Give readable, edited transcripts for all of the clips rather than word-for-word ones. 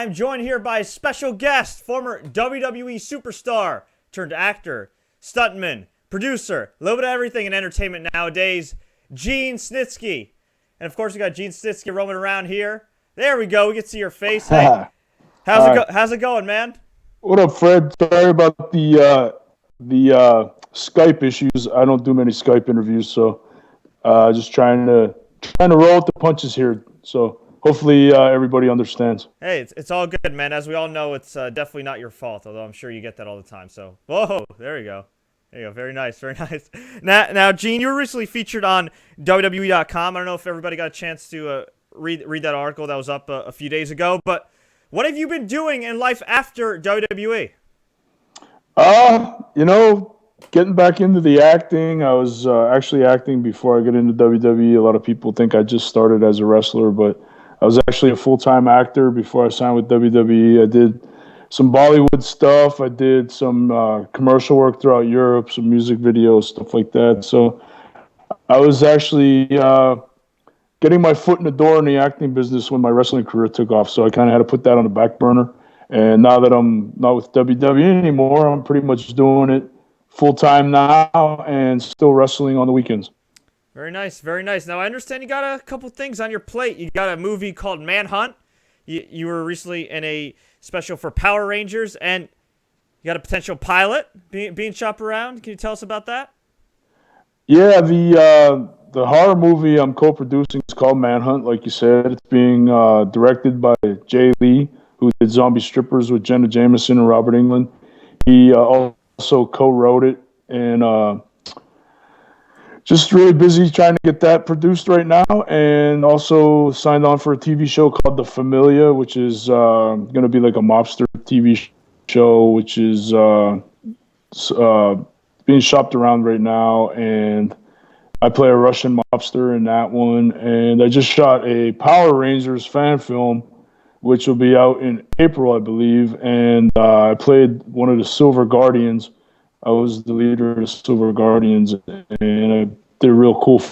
I'm joined here by a special guest, former WWE superstar turned actor, stuntman, producer, a little bit of everything in entertainment nowadays, Gene Snitsky. And of course, we got Gene Snitsky roaming around here. There we go. We can see your face. Hey, how's it going, man? What up, Fred? Sorry about the Skype issues. I don't do many Skype interviews, so just trying to roll with the punches here. So hopefully everybody understands. Hey, it's all good, man. As we all know, it's definitely not your fault, although I'm sure you get that all the time. So, whoa, there you go. There you go. Very nice, very nice. Now, Gene, you were recently featured on WWE.com. I don't know if everybody got a chance to read that article that was up a few days ago, but what have you been doing in life after WWE? Getting back into the acting. I was actually acting before I got into WWE. A lot of people think I just started as a wrestler, but I was actually a full-time actor before I signed with WWE. I did some Bollywood stuff. I did some commercial work throughout Europe, some music videos, stuff like that. So I was actually getting my foot in the door in the acting business when my wrestling career took off. So I kind of had to put that on the back burner. And now that I'm not with WWE anymore, I'm pretty much doing it full time now and still wrestling on the weekends. Very nice, very nice. Now, I understand you got a couple things on your plate. You got a movie called Manhunt. You were recently in a special for Power Rangers, and you got a potential pilot being shopped around. Can you tell us about that? Yeah, the horror movie I'm co-producing is called Manhunt. Like you said, it's being directed by Jay Lee, who did Zombie Strippers with Jenna Jameson and Robert Englund. He also co-wrote it, and just really busy trying to get that produced right now, and also signed on for a TV show called The Familia, which is going to be like a mobster TV show, which is being shopped around right now, and I play a Russian mobster in that one. And I just shot a Power Rangers fan film, which will be out in April, I believe, and I played one of the Silver Guardians. I was the leader of the Silver Guardians, and I did a real cool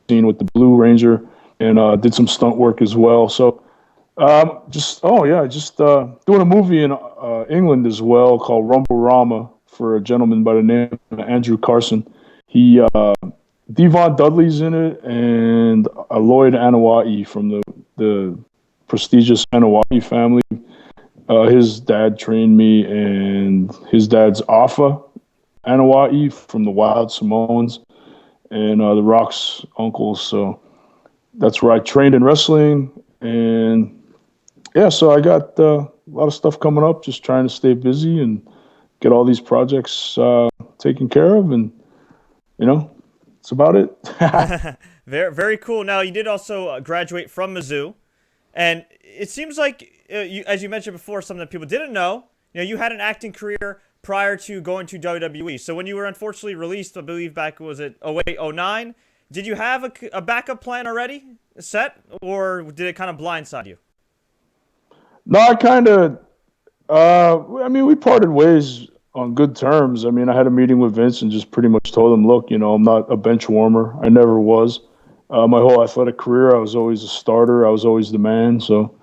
scene with the Blue Ranger, and did some stunt work as well. So, just doing a movie in England as well called Rumble Rama for a gentleman by the name of Andrew Carson. He Devon Dudley's in it, and Lloyd Anawai from the prestigious Anawai family. His dad trained me, and his dad's Afa Anawai from the Wild Samoans, and The Rock's uncles. So that's where I trained in wrestling. And yeah, so I got a lot of stuff coming up, just trying to stay busy and get all these projects taken care of. And, that's about it. Very, very cool. Now, you did also graduate from Mizzou, and it seems like, as you mentioned before, something that people didn't know, you had an acting career prior to going to WWE. So when you were unfortunately released, I believe back, was it 08, 09, did you have a backup plan already set, or did it kind of blindside you? No, we parted ways on good terms. I mean, I had a meeting with Vince and just pretty much told him, look, I'm not a bench warmer. I never was. My whole athletic career, I was always a starter. I was always the man. So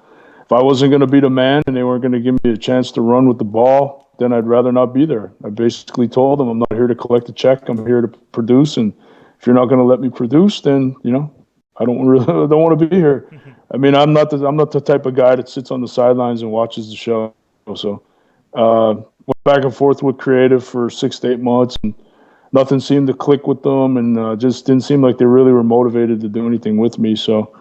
if I wasn't going to be the man and they weren't going to give me a chance to run with the ball, then I'd rather not be there. I basically told them, I'm not here to collect a check. I'm here to produce. And if you're not going to let me produce, then, I don't want to be here. I mean, I'm not the type of guy that sits on the sidelines and watches the show. So, went back and forth with creative for 6 to 8 months, and nothing seemed to click with them, and just didn't seem like they really were motivated to do anything with me. So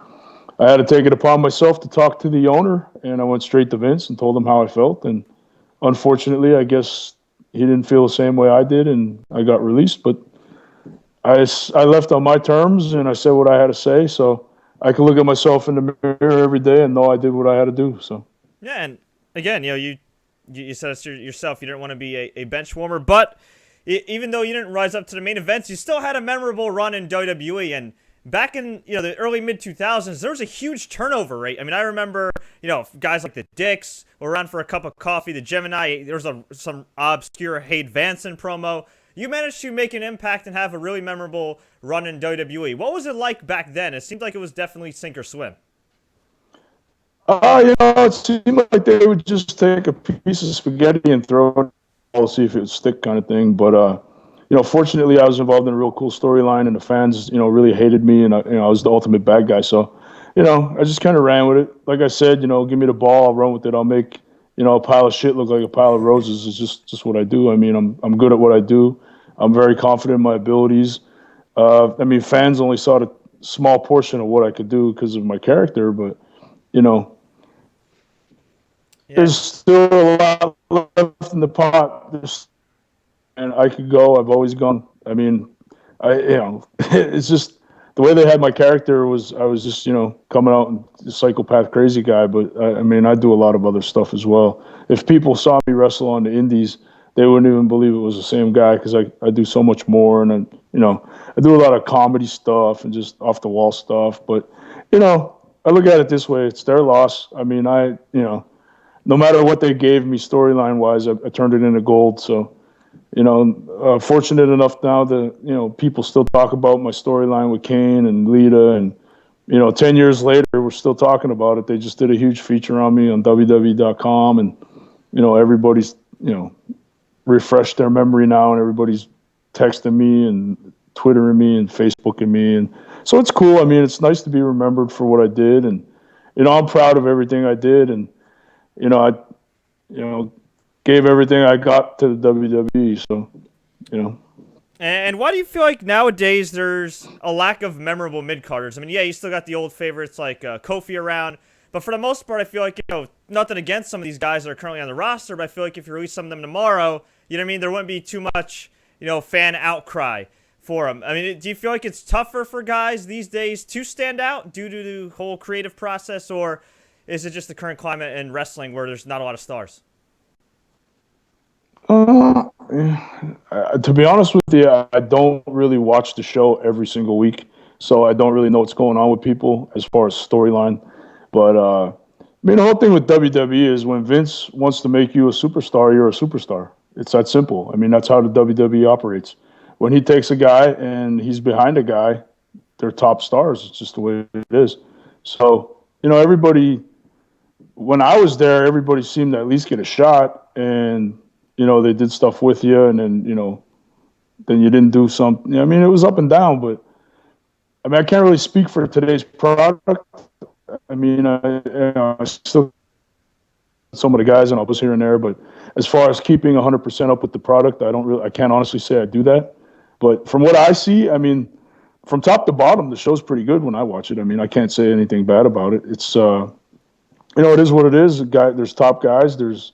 I had to take it upon myself to talk to the owner, and I went straight to Vince and told him how I felt. And unfortunately, I guess he didn't feel the same way I did, and I got released. But I left on my terms, and I said what I had to say, so I can look at myself in the mirror every day and know I did what I had to do. So yeah, and again, you said it yourself, you didn't want to be a bench warmer, but even though you didn't rise up to the main events, you still had a memorable run in WWE. And back in the early mid-2000s, there was a huge turnover rate. I mean, I remember guys like the Dicks were around for a cup of coffee, the Gemini. There was some obscure Hade Vanson promo. You managed to make an impact and have a really memorable run in WWE. What was it like back then? It seemed like it was definitely sink or swim. It seemed like they would just take a piece of spaghetti and throw it, and see if it would stick, kind of thing. But fortunately, I was involved in a real cool storyline, and the fans, really hated me, and I was the ultimate bad guy. So, I just kind of ran with it. Like I said, give me the ball, I'll run with it. I'll make a pile of shit look like a pile of roses. Is just what I do. I mean, I'm good at what I do. I'm very confident in my abilities. Fans only saw the small portion of what I could do because of my character, but you know Yeah. there's still a lot left in the pot. And I could go. I've always gone. It's just the way they had my character was I was just coming out and a psychopath crazy guy. But I do a lot of other stuff as well. If people saw me wrestle on the indies, they wouldn't even believe it was the same guy because I do so much more, and I do a lot of comedy stuff and just off the wall stuff. But I look at it this way: it's their loss. No matter what they gave me storyline wise, I turned it into gold. So, fortunate enough now that, people still talk about my storyline with Kane and Lita. And, 10 years later, we're still talking about it. They just did a huge feature on me on WWE.com. And, everybody's, refreshed their memory now, and everybody's texting me and Twittering me and Facebooking me. And so it's cool. It's nice to be remembered for what I did. And, I'm proud of everything I did. And, I gave everything I got to the WWE. So, And why do you feel like nowadays there's a lack of memorable mid-carders? Yeah, you still got the old favorites like Kofi around, but for the most part, I feel like, nothing against some of these guys that are currently on the roster, but I feel like if you release some of them tomorrow, you know what I mean, there wouldn't be too much, fan outcry for them. Do you feel like it's tougher for guys these days to stand out due to the whole creative process, or is it just the current climate in wrestling where there's not a lot of stars? To be honest with you, I don't really watch the show every single week, so I don't really know what's going on with people as far as storyline. But the whole thing with WWE is when Vince wants to make you a superstar, you're a superstar. It's that simple. That's how the WWE operates. When he takes a guy and he's behind a guy, they're top stars. It's just the way it is. So, everybody, when I was there, everybody seemed to at least get a shot, and they did stuff with you, and then then you didn't do something. It was up and down, but I can't really speak for today's product. I still some of the guys and I'll post here and there, but as far as keeping 100% up with the product, I can't honestly say I do that. But from what I see, from top to bottom, the show's pretty good when I watch it. I can't say anything bad about it. It's it is what it is. There's top guys, there's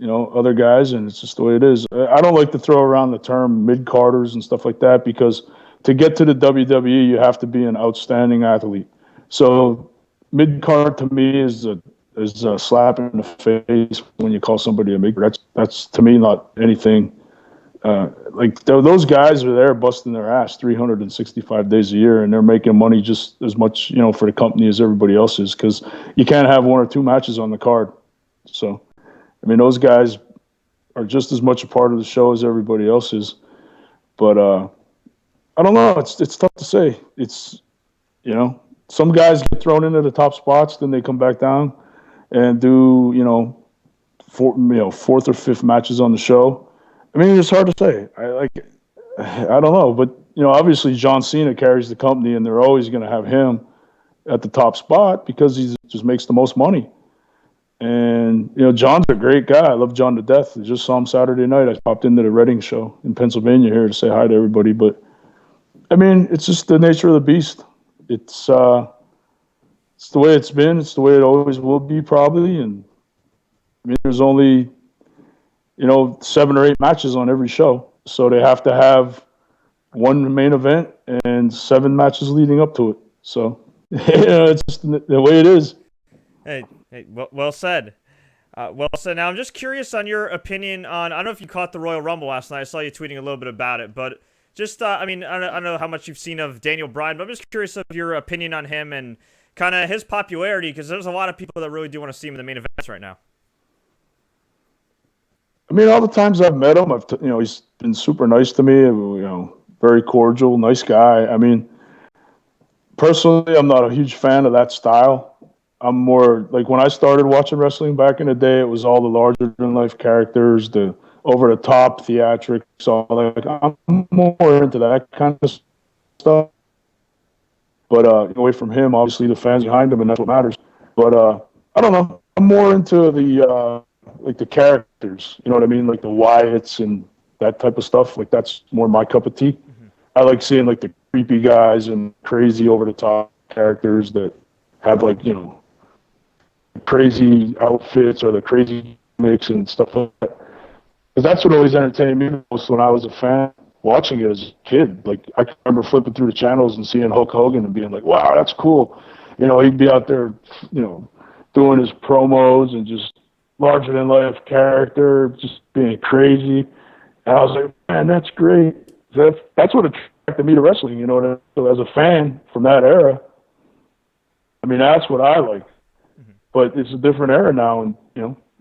other guys, and it's just the way it is. I don't like to throw around the term mid-carders and stuff like that because to get to the WWE, you have to be an outstanding athlete. So mid-card to me is a slap in the face when you call somebody a mid. That's to me not anything. Those guys are there busting their ass 365 days a year, and they're making money just as much for the company as everybody else is because you can't have one or two matches on the card. So. Those guys are just as much a part of the show as everybody else is. But I don't know. It's tough to say. It's some guys get thrown into the top spots, then they come back down and do fourth or fifth matches on the show. It's hard to say. I don't know, but obviously John Cena carries the company, and they're always going to have him at the top spot because he just makes the most money. And, John's a great guy. I love John to death. I just saw him Saturday night. I popped into the Reading show in Pennsylvania here to say hi to everybody. But, it's just the nature of the beast. It's the way it's been. It's the way it always will be probably. And, there's only, 7 or 8 matches on every show. So they have to have one main event and 7 matches leading up to it. So, it's just the way it is. Hey, well said. Well said. Now, I'm just curious on your opinion on, I don't know if you caught the Royal Rumble last night. I saw you tweeting a little bit about it, but just, I don't know how much you've seen of Daniel Bryan, but I'm just curious of your opinion on him and kind of his popularity, because there's a lot of people that really do want to see him in the main events right now. All the times I've met him, he's been super nice to me, very cordial, nice guy. Personally, I'm not a huge fan of that style. I'm more like when I started watching wrestling back in the day, it was all the larger than life characters, the over the top theatrics, all that. Like, I'm more into that kind of stuff. But away from him, obviously the fans behind him, and that's what matters. But I don't know. I'm more into the like the characters. You know what I mean? Like the Wyatts and that type of stuff. Like that's more my cup of tea. I like seeing like the creepy guys and crazy over the top characters that have like crazy outfits or the crazy mix and stuff like that. Because that's what always entertained me most when I was a fan watching it as a kid. Like I can remember flipping through the channels and seeing Hulk Hogan and being like, "Wow, that's cool." He'd be out there, doing his promos and just larger than life character, just being crazy. And I was like, "Man, that's great." That's what attracted me to wrestling. So as a fan from that era, I mean, that's what I like. But it's a different era now, and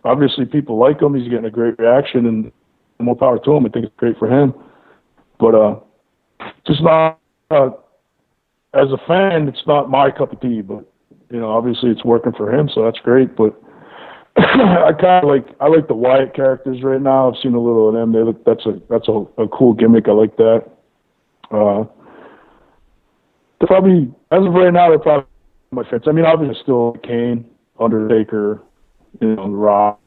obviously people like him. He's getting a great reaction, and more power to him. I think it's great for him. But just not as a fan, it's not my cup of tea. But obviously it's working for him, so that's great. But I like the Wyatt characters right now. I've seen a little of them. That's a cool gimmick. I like that. They're probably, as of right now, they're probably my favorites. I mean, obviously still Kane, Undertaker, The Rock,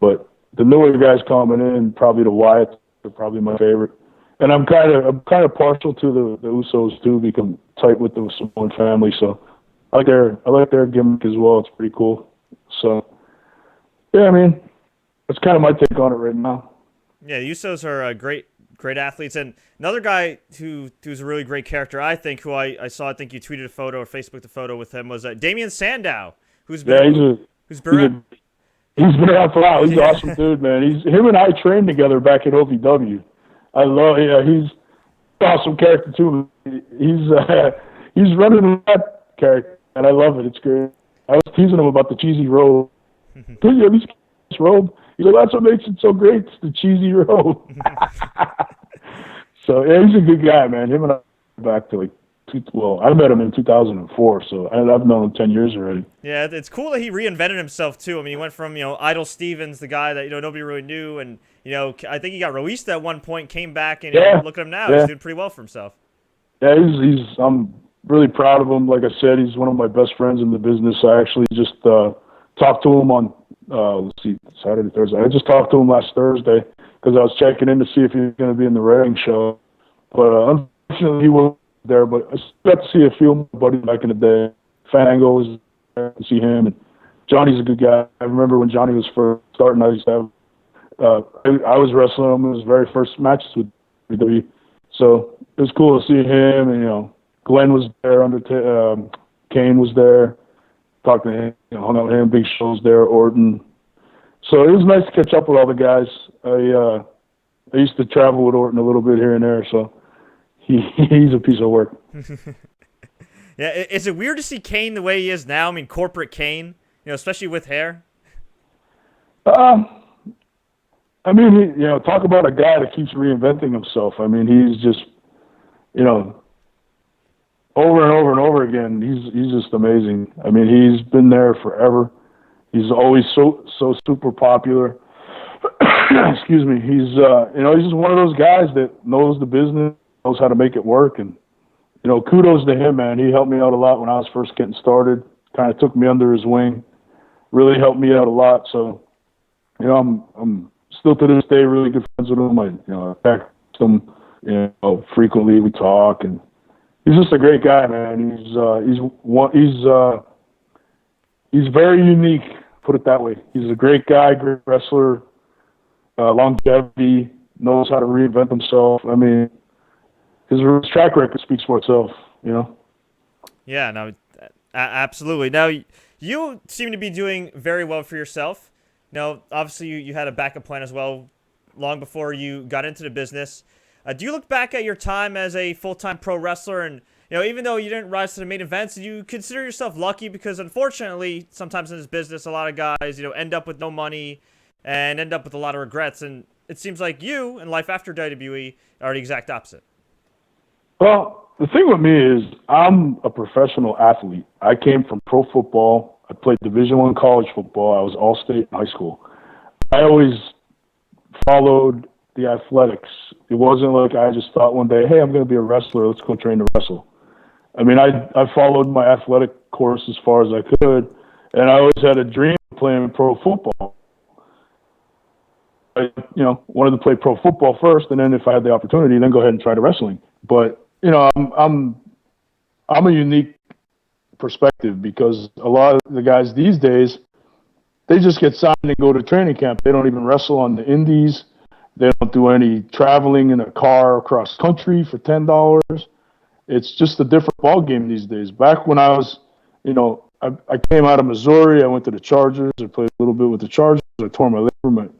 but the newer guys coming in, probably the Wyatts are probably my favorite. And I'm kind of partial to the Usos too, become tight with the Samoan family, so I like their gimmick as well. It's pretty cool. So yeah, I mean, that's kind of my take on it right now. Yeah, the Usos are great athletes, and another guy who's a really great character, I think, who I saw. I think you tweeted a photo or Facebooked a photo with him, was Damien Sandow, who's been he's been around for a while. He's an awesome dude, man. Him and I trained together back at OVW. I love. Yeah, he's an awesome character too. He's running that character, and I love it. It's great. I was teasing him about the cheesy robe. This robe. He's like, that's what makes it so great. It's the cheesy robe. So yeah, he's a good guy, man. Him and I back to I met him in 2004, so I've known him 10 years already. Yeah, it's cool that he reinvented himself too. I mean, he went from Idol Stevens, the guy that nobody really knew, and I think he got released at one point, came back, and look at him now. Yeah. He's doing pretty well for himself. Yeah, I'm really proud of him. Like I said, he's one of my best friends in the business. I actually just talked to him on Saturday, Thursday. I just talked to him last Thursday because I was checking in to see if he was going to be in the wrestling show. But unfortunately, he wasn't there. But I got to see a few of my buddies back in the day. Fandango was there to see him, and Johnny's a good guy. I remember when Johnny was first starting, I used to have I was wrestling him in his very first matches with WWE. So it was cool to see him, and Glenn was there, Kane was there. Talked to him, hung out with him, big shows there, Orton. So it was nice to catch up with all the guys. I used to travel with Orton a little bit here and there, so he's a piece of work. Yeah, is it weird to see Kane the way he is now? I mean, corporate Kane, especially with hair. I mean, talk about a guy that keeps reinventing himself. I mean, he's just, over and over and over again, he's just amazing. I mean, he's been there forever. He's always so super popular. Excuse me. He's he's just one of those guys that knows the business, knows how to make it work, and kudos to him, man. He helped me out a lot when I was first getting started. Kind of took me under his wing, really helped me out a lot. So, I'm still to this day really good friends with him. I text him, frequently. We talk, and he's just a great guy, man. He's very unique, put it that way. He's a great guy, great wrestler, longevity, knows how to reinvent himself. I mean, his track record speaks for itself, Yeah, no, absolutely. Now, you seem to be doing very well for yourself. Obviously you had a backup plan as well long before you got into the business. Do you look back at your time as a full-time pro wrestler and, even though you didn't rise to the main events, do you consider yourself lucky? Because unfortunately, sometimes in this business, a lot of guys, end up with no money and end up with a lot of regrets. And it seems like you and life after WWE are the exact opposite. Well, the thing with me is I'm a professional athlete. I came from pro football. I played Division I college football. I was All-State in high school. I always followed the athletics. It wasn't like I just thought one day, hey, I'm going to be a wrestler. Let's go train to wrestle. I mean, I followed my athletic course as far as I could, and I always had a dream of playing pro football. I, wanted to play pro football first, and then if I had the opportunity, then go ahead and try to wrestling. But I'm a unique perspective because a lot of the guys these days, they just get signed and go to training camp. They don't even wrestle on the indies. They don't do any traveling in a car across country for $10. It's just a different ball game these days. Back when I was, I came out of Missouri. I went to the Chargers. I played a little bit with the Chargers. I tore my ligament,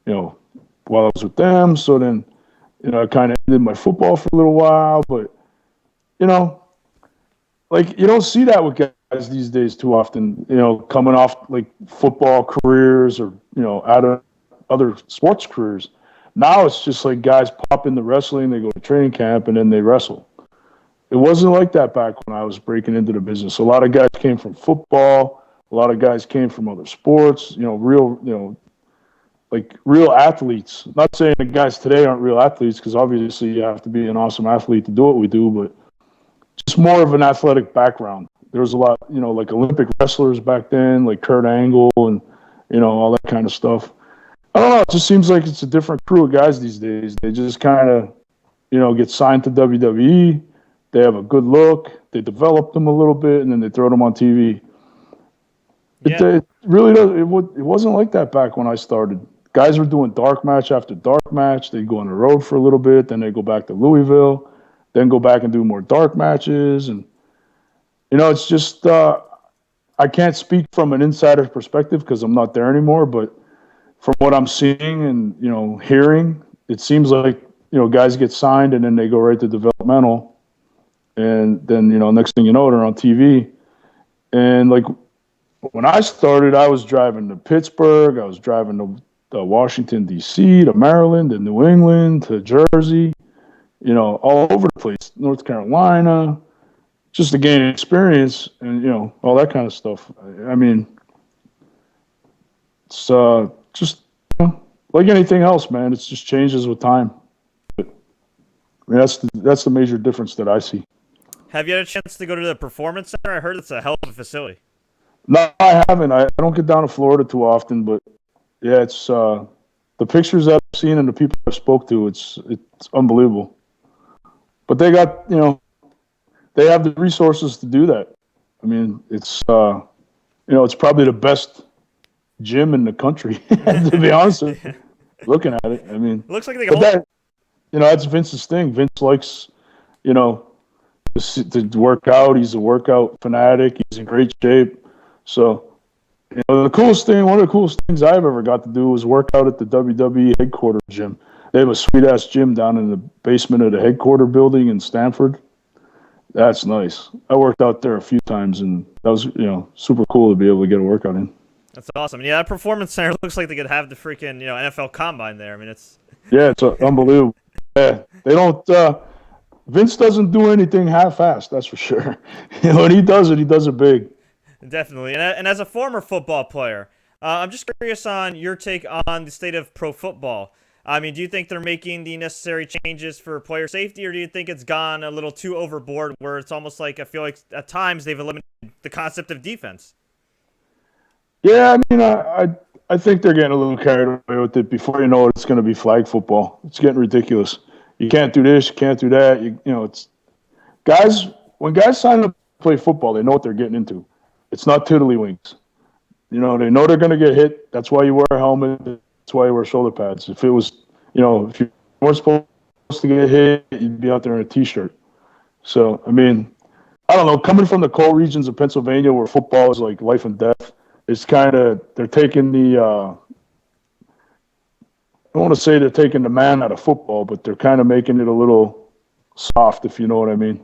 while I was with them. So then, I kind of ended my football for a little while. But, you don't see that with guys these days too often, coming off like football careers or, out of other sports careers. Now it's just like guys pop into wrestling, they go to training camp, and then they wrestle. It wasn't like that back when I was breaking into the business. A lot of guys came from football. A lot of guys came from other sports, real athletes. Not saying the guys today aren't real athletes, because obviously you have to be an awesome athlete to do what we do, but just more of an athletic background. There was a lot, like Olympic wrestlers back then, like Kurt Angle and, all that kind of stuff. I don't know. It just seems like it's a different crew of guys these days. They just kind of, get signed to WWE. They have a good look. They develop them a little bit, and then they throw them on TV. Yeah. It really does. It wasn't like that back when I started. Guys were doing dark match after dark match. They'd go on the road for a little bit, then they go back to Louisville, then go back and do more dark matches. And, it's just I can't speak from an insider's perspective because I'm not there anymore, but from what I'm seeing and, hearing, it seems like, guys get signed and then they go right to developmental. And then, next thing you know, they're on TV. And, like, when I started, I was driving to Pittsburgh. I was driving to Washington, D.C., to Maryland, to New England, to Jersey, all over the place, North Carolina, just to gain experience and, all that kind of stuff. I mean, it's just, like anything else, man. It just changes with time. But I mean, that's the major difference that I see. Have you had a chance to go to the Performance Center? I heard it's a hell of a facility. No, I haven't. I don't get down to Florida too often, but yeah, it's the pictures that I've seen and the people I've spoke to, it's unbelievable. But they got, they have the resources to do that. I mean, it's it's probably the best gym in the country, to be honest with you. Looking at it, I mean, it looks like they got that's Vince's thing. Vince likes, to work out. He's a workout fanatic. He's in great shape. So, one of the coolest things I've ever got to do was work out at the WWE headquarters gym. They have a sweet-ass gym down in the basement of the headquarter building in Stamford. That's nice. I worked out there a few times, and that was, super cool to be able to get a workout in. That's awesome. Yeah, that Performance Center looks like they could have the freaking, NFL Combine there. I mean, it's... Yeah, it's unbelievable. Yeah, they don't... Vince doesn't do anything half-assed, that's for sure. When he does it big. Definitely. And as a former football player, I'm just curious on your take on the state of pro football. I mean, do you think they're making the necessary changes for player safety, or do you think it's gone a little too overboard where it's almost like I feel like at times they've eliminated the concept of defense? Yeah, I mean, I think they're getting a little carried away with it. Before you know it, it's going to be flag football. It's getting ridiculous. You can't do this, you can't do that. It's guys. When guys sign up to play football, they know what they're getting into. It's not tiddlywinks. They know they're going to get hit. That's why you wear a helmet. That's why you wear shoulder pads. If it was, if you weren't supposed to get hit, you'd be out there in a T-shirt. So, I mean, I don't know. Coming from the coal regions of Pennsylvania where football is like life and death, it's kind of, they're taking the, I don't want to say they're taking the man out of football, but they're kind of making it a little soft, if you know what I mean.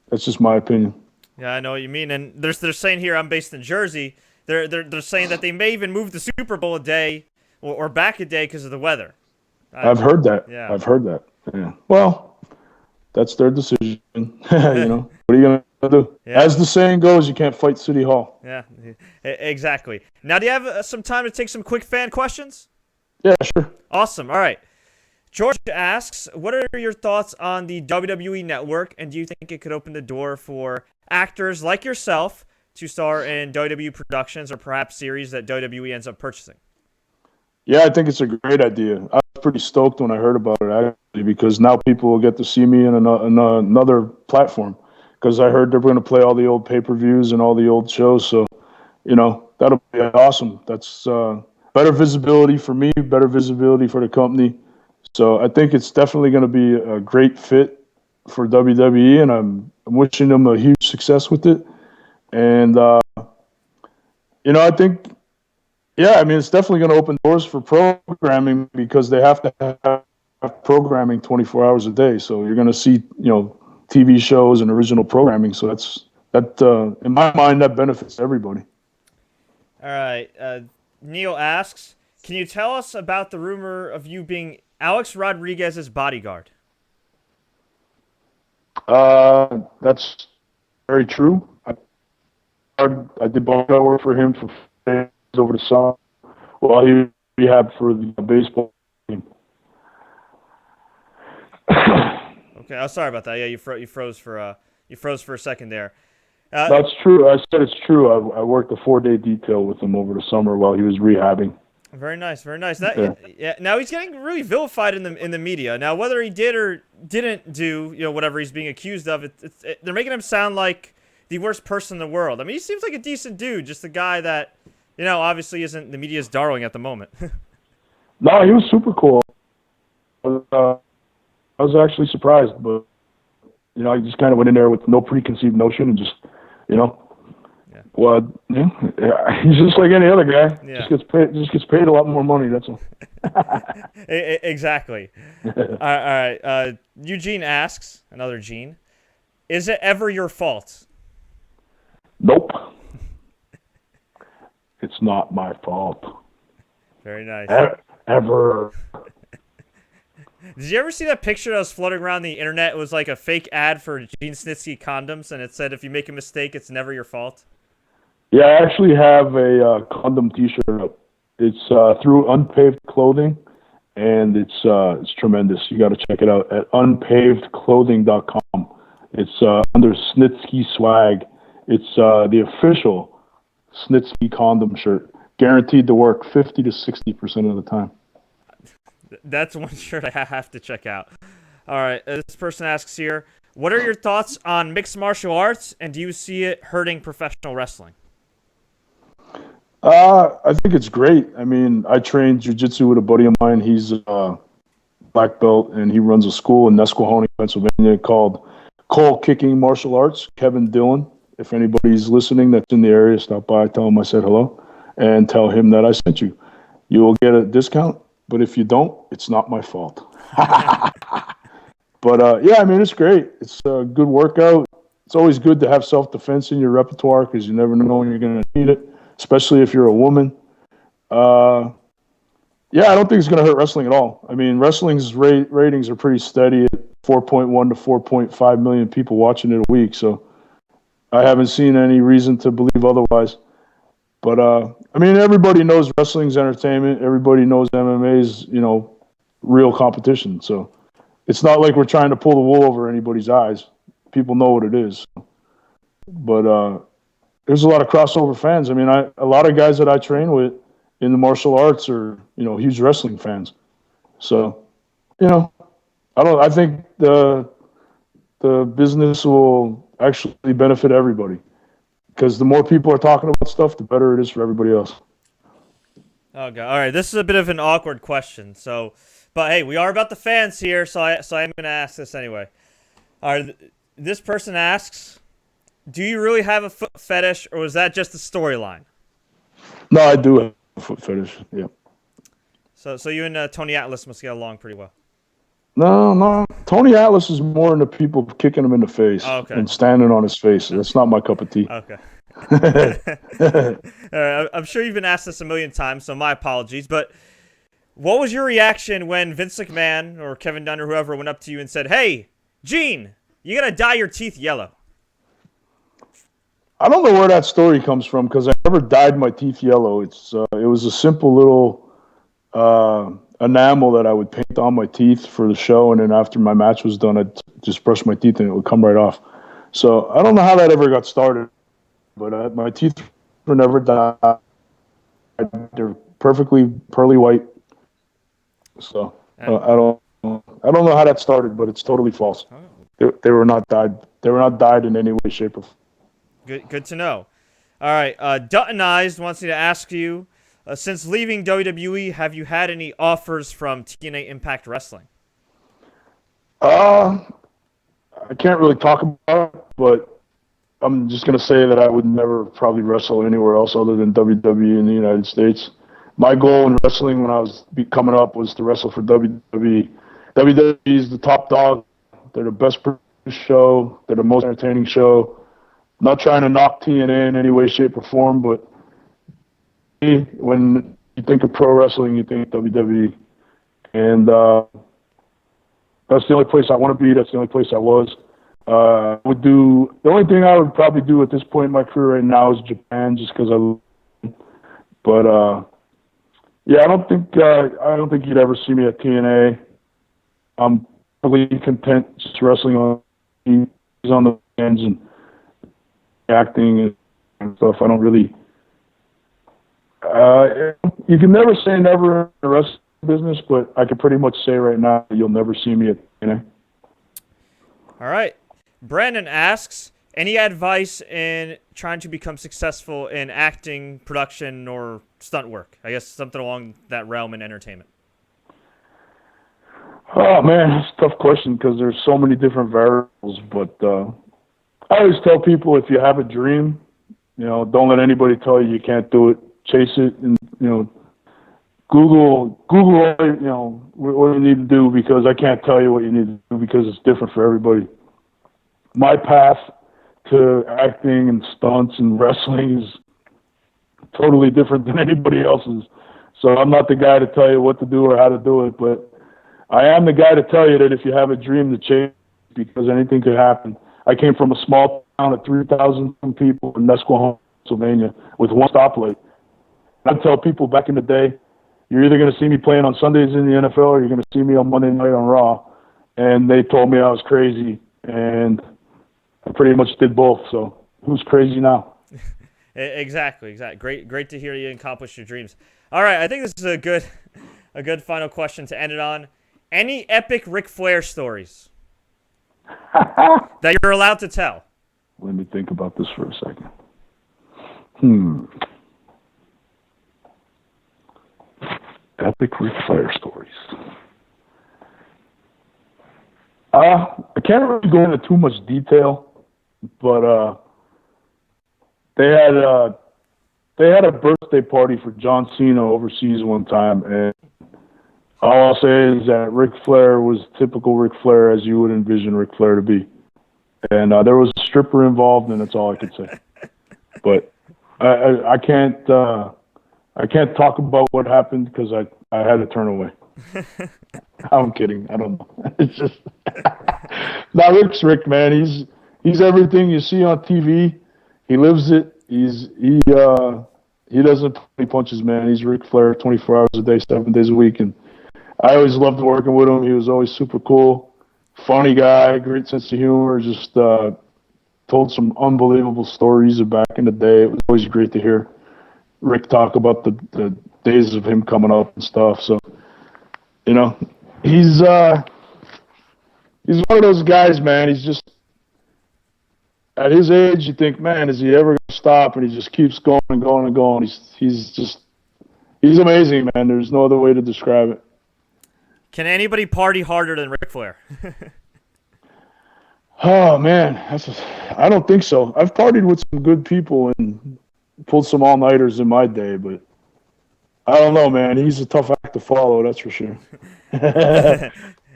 That's just my opinion. Yeah, I know what you mean. And they're saying here, I'm based in Jersey, they're saying that they may even move the Super Bowl a day or back a day because of the weather. I've heard that. Yeah. I've heard that. Yeah. Well, that's their decision. What are you going to I do. Yeah. As the saying goes, you can't fight City Hall. Yeah, exactly. Now, do you have some time to take some quick fan questions? Yeah, sure. Awesome. All right. George asks, what are your thoughts on the WWE Network, and do you think it could open the door for actors like yourself to star in WWE productions or perhaps series that WWE ends up purchasing? Yeah, I think it's a great idea. I was pretty stoked when I heard about it, actually, because now people will get to see me in another platform. Because I heard they're going to play all the old pay-per-views and all the old shows. So, that'll be awesome. That's better visibility for me, better visibility for the company. So I think it's definitely going to be a great fit for WWE, and I'm wishing them a huge success with it. And, I think, yeah, I mean, it's definitely going to open doors for programming because they have to have programming 24 hours a day. So you're going to see, TV shows and original programming. So in my mind, that benefits everybody. All right. Neil asks, can you tell us about the rumor of you being Alex Rodriguez's bodyguard? That's very true. I did bodyguard work for him for days over the summer while he rehabbed for the baseball team. Okay, oh, sorry about that. Yeah, you froze for a second there. That's true. I said it's true. I worked a 4-day detail with him over the summer while he was rehabbing. Very nice, very nice. Yeah. Now he's getting really vilified in the media. Now whether he did or didn't do whatever he's being accused of, they're making him sound like the worst person in the world. I mean, he seems like a decent dude, just a guy that obviously isn't the media's darling at the moment. No, he was super cool. I was actually surprised, but I just kind of went in there with no preconceived notion and just, Yeah. well, he's just like any other guy. Yeah. Just gets paid a lot more money. That's all. Exactly. All right. Eugene asks, another Gene, is it ever your fault? Nope. It's not my fault. Very nice. Ever. Did you ever see that picture that was floating around the internet? It was like a fake ad for Gene Snitsky condoms, and it said, if you make a mistake, it's never your fault. Yeah, I actually have a condom T-shirt up. It's through Unpaved Clothing, and it's tremendous. You got to check it out at unpavedclothing.com. It's under Snitsky Swag. It's the official Snitsky condom shirt, guaranteed to work 50 to 60% of the time. That's one shirt I have to check out. All right, this person asks here, what are your thoughts on mixed martial arts, and do you see it hurting professional wrestling? I think it's great. I mean, I trained jiu-jitsu with a buddy of mine. He's a black belt, and he runs a school in Nesquehoning, Pennsylvania called Cole Kicking Martial Arts, Kevin Dillon. If anybody's listening that's in the area, stop by, tell him I said hello, and tell him that I sent you. You will get a discount, but if you don't, it's not my fault. But, yeah, I mean, it's great. It's a good workout. It's always good to have self-defense in your repertoire because you never know when you're going to need it, especially if you're a woman. Yeah, I don't think it's going to hurt wrestling at all. I mean, wrestling's ratings are pretty steady at 4.1 to 4.5 million people watching it a week, so I haven't seen any reason to believe otherwise. But, I mean, everybody knows wrestling's entertainment. Everybody knows MMA's, real competition. So it's not like we're trying to pull the wool over anybody's eyes. People know what it is. But there's a lot of crossover fans. I mean, a lot of guys that I train with in the martial arts are, huge wrestling fans. So, I think the business will actually benefit everybody. Because the more people are talking about stuff, the better it is for everybody else. Okay, all right. This is a bit of an awkward question. But hey, we are about the fans here, so I am going to ask this anyway. All right, this person asks, do you really have a foot fetish, or was that just a storyline? No, I do have a foot fetish. Yeah. So you and Tony Atlas must get along pretty well. No. Tony Atlas is more into people kicking him in the face and standing on his face. That's not my cup of tea. Okay. I'm sure you've been asked this a million times, so my apologies. But what was your reaction when Vince McMahon or Kevin Dunn or whoever went up to you and said, "Hey, Gene, you gotta dye your teeth yellow"? I don't know where that story comes from because I never dyed my teeth yellow. It was a simple little enamel that I would paint on my teeth for the show, and then after my match was done, I'd just brush my teeth and it would come right off. So I don't know how that ever got started, but my teeth were never dyed. They're perfectly pearly white. So I don't know how that started, but it's totally false. They were not dyed. They were not dyed in any way, shape, or form. Good to know. All right, Duttonized wants me to ask you, since leaving WWE, have you had any offers from TNA Impact Wrestling? I can't really talk about it, but I'm just gonna say that I would never probably wrestle anywhere else other than WWE in the United States. My goal in wrestling when I was coming up was to wrestle for WWE. WWE is the top dog. They're the best produced show. They're the most entertaining show. I'm not trying to knock TNA in any way, shape, or form, but when you think of pro wrestling, you think WWE. And that's the only place I want to be. That's the only place I was. The only thing I would probably do at this point in my career right now is Japan, just because But yeah, I don't think you'd ever see me at TNA. I'm probably content just wrestling on the ends and acting and stuff. I don't really. You can never say never in the wrestling business, but I can pretty much say right now you'll never see me at TNA. All right. Brandon asks, any advice in trying to become successful in acting, production, or stunt work? I guess something along that realm in entertainment. Oh, man, that's a tough question because there's so many different variables. But I always tell people if you have a dream, don't let anybody tell you can't do it. Chase it and, Google, what you need to do because I can't tell you what you need to do because it's different for everybody. My path to acting and stunts and wrestling is totally different than anybody else's. So I'm not the guy to tell you what to do or how to do it, but I am the guy to tell you that if you have a dream to chase because anything could happen. I came from a small town of 3,000 people in Nesquehoning, Pennsylvania with one stoplight. I tell people back in the day, you're either going to see me playing on Sundays in the NFL or you're going to see me on Monday night on Raw. And they told me I was crazy, and I pretty much did both. So who's crazy now? Exactly. Great to hear you accomplish your dreams. All right, I think this is a good final question to end it on. Any epic Ric Flair stories that you're allowed to tell? Let me think about this for a second. Epic Ric Flair stories. I can't really go into too much detail, but they had a birthday party for John Cena overseas one time, and all I'll say is that Ric Flair was typical Ric Flair as you would envision Ric Flair to be, and there was a stripper involved, and that's all I could say. But I can't talk about what happened because I had to turn away. I'm kidding. I don't know. It's just now Ric's Ric, man. He's everything you see on TV. He lives it. He doesn't pull any punches, man. He's Ric Flair 24 hours a day, 7 days a week, and I always loved working with him. He was always super cool, funny guy, great sense of humor. Just told some unbelievable stories of back in the day. It was always great to hear Ric talk about the days of him coming up and stuff. So, he's one of those guys, man. He's just at his age, you think, man, is he ever going to stop? And he just keeps going and going and going. He's amazing, man. There's no other way to describe it. Can anybody party harder than Ric Flair? Oh, man. I don't think so. I've partied with some good people and pulled some all-nighters in my day, but I don't know, man. He's a tough act to follow, that's for sure.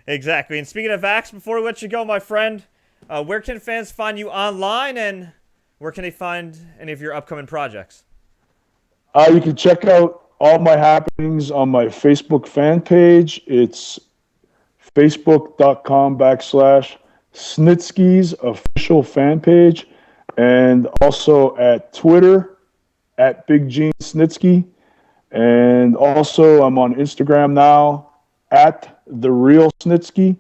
Exactly. And speaking of acts, before we let you go, my friend, where can fans find you online, and where can they find any of your upcoming projects? You can check out all my happenings on my Facebook fan page. It's facebook.com/Snitsky's official fan page. and also at Twitter at Big Gene Snitsky. And also, I'm on Instagram now at The Real Snitsky.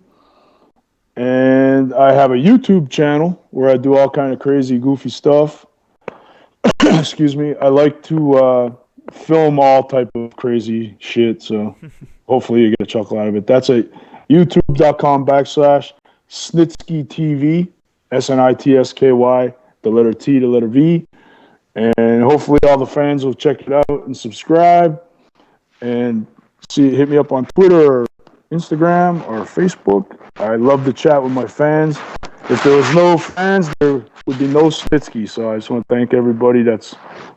And I have a YouTube channel where I do all kind of crazy, goofy stuff. Excuse me. I like to film all type of crazy shit. So hopefully you get a chuckle out of it. That's at youtube.com/Snitsky TV, SNITSKY, the letter T, the letter V. And hopefully all the fans will check it out and subscribe and hit me up on Twitter or Instagram or Facebook. I love to chat with my fans. If there was no fans, there would be no Snitsky. So I just want to thank everybody that's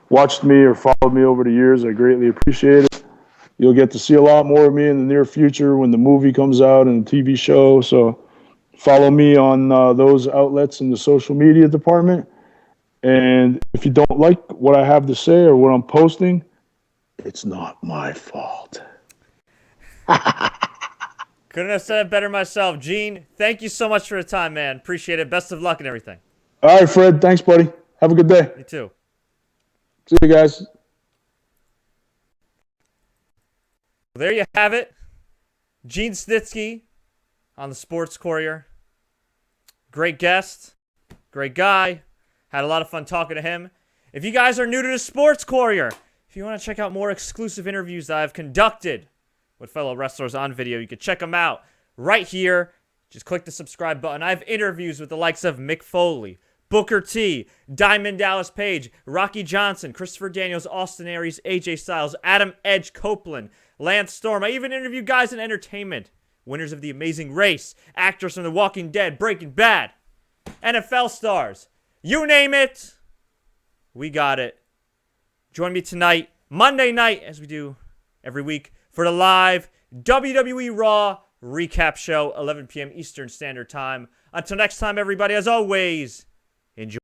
watched me or followed me over the years. I greatly appreciate it. You'll get to see a lot more of me in the near future when the movie comes out and the TV show. So follow me on those outlets in the social media department. And if you don't like what I have to say or what I'm posting, it's not my fault. Couldn't have said it better myself. Gene, thank you so much for the time, man. Appreciate it. Best of luck and everything. All right, Fred. Thanks, buddy. Have a good day. You too. See you guys. There you have it. Gene Snitsky on the Sports Courier. Great guest. Great guy. Had a lot of fun talking to him. If you guys are new to the Sports Courier, if you want to check out more exclusive interviews that I've conducted with fellow wrestlers on video, you can check them out right here. Just click the subscribe button. I have interviews with the likes of Mick Foley, Booker T, Diamond Dallas Page, Rocky Johnson, Christopher Daniels, Austin Aries, AJ Styles, Adam Edge Copeland, Lance Storm. I even interviewed guys in entertainment, winners of The Amazing Race, actors from The Walking Dead, Breaking Bad, NFL stars. You name it, we got it. Join me tonight, Monday night, as we do every week, for the live WWE Raw recap show, 11 p.m. Eastern Standard Time. Until next time, everybody, as always, enjoy.